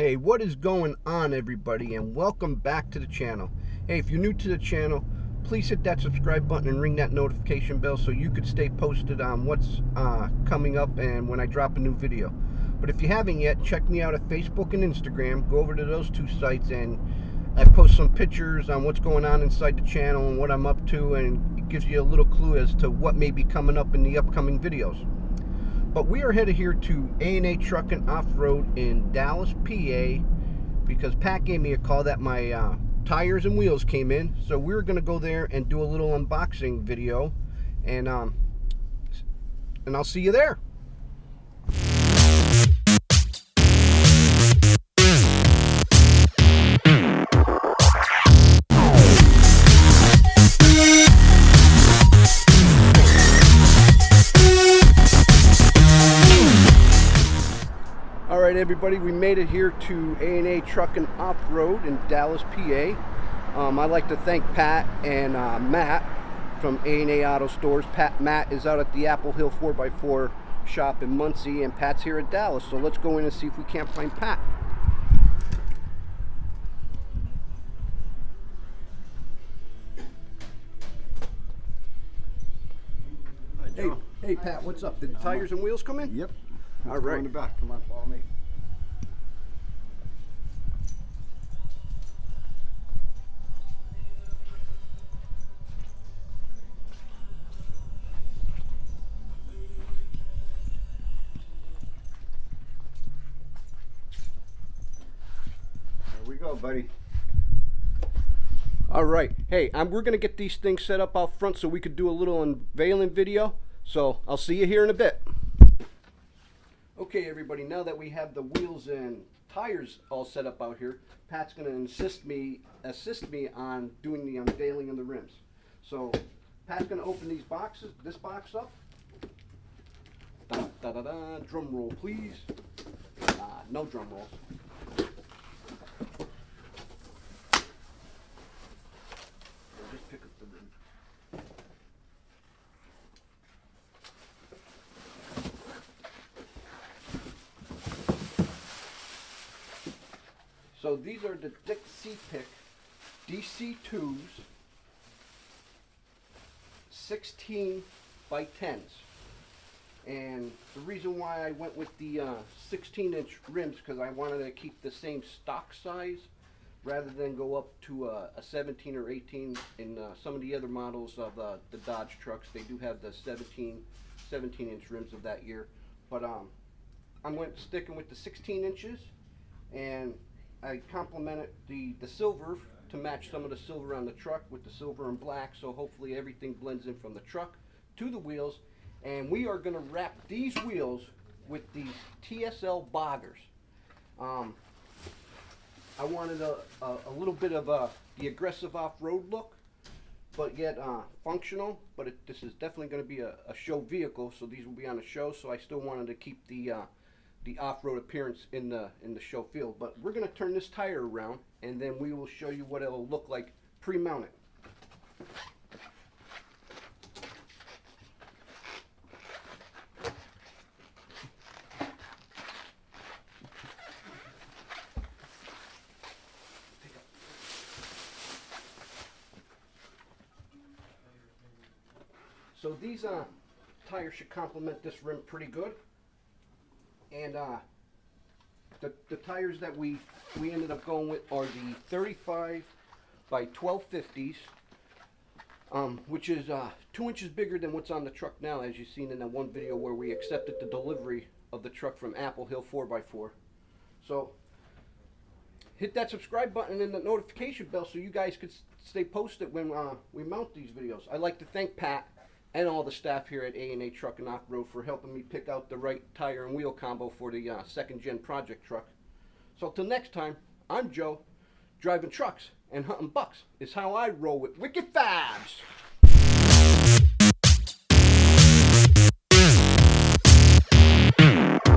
Hey, what is going on, everybody, and welcome back to the channel. Hey, if you're new to the channel, please hit that subscribe button and ring that notification bell so you could stay posted on what's coming up and when I drop a new video. But if you haven't yet, check me out at Facebook and Instagram. Go over to those two sites and I post some pictures on what's going on inside the channel and what I'm up to, and it gives you a little clue as to what may be coming up in the upcoming videos. But we are headed here to A&A Trucking Off-Road in Dallas, PA, because Pat gave me a call that my tires and wheels came in. So we're going to go there and do a little unboxing video, and I'll see you there. Alright, everybody, we made it here to A&A Trucking Off-Road in Dallas, PA. I'd like to thank Pat and Matt from A&A Auto Stores. Matt is out at the Apple Hill 4x4 shop in Muncie, and Pat's here at Dallas. So let's go in and see if we can't find Pat. Hey Pat, what's up? Did the tires and wheels come in? Yep. All right. In the back. Come on, follow me. There we go, buddy. All right. Hey, we're going to get these things set up out front so we could do a little unveiling video. So I'll see you here in a bit. Okay, everybody, now that we have the wheels and tires all set up out here, Pat's going to assist me on doing the unveiling of the rims. So Pat's going to open this box up. Da, da, da, da. Drum roll, please. No drum rolls. Just pick up the rim. So these are the Dixie Pick DC2s, 16 by 10s. And the reason why I went with the 16-inch rims, because I wanted to keep the same stock size rather than go up to a 17 or 18 in some of the other models of the Dodge trucks. They do have the 17-inch rims of that year. But I'm sticking with the 16 inches, and I complemented the silver to match some of the silver on the truck with the silver and black, so hopefully everything blends in from the truck to the wheels. And we are going to wrap these wheels with these TSL boggers. I wanted a little bit of the aggressive off-road look, but yet functional. But this is definitely going to be a show vehicle, so these will be on a show. So I still wanted to keep the off-road appearance in the show field. But we're going to turn this tire around, and then we will show you what it'll look like pre-mounted. So these tires should complement this rim pretty good. And the tires that we ended up going with are the 35 by 1250s, which is 2 inches bigger than what's on the truck now, as you've seen in that one video where we accepted the delivery of the truck from Apple Hill 4x4. So hit that subscribe button and the notification bell so you guys could stay posted when we mount these videos. I'd like to thank Pat and all the staff here at A&A Trucking Off-Road for helping me pick out the right tire and wheel combo for the second-gen project truck. So till next time, I'm Joe. Driving trucks and hunting bucks is how I roll with Wicked Fabz.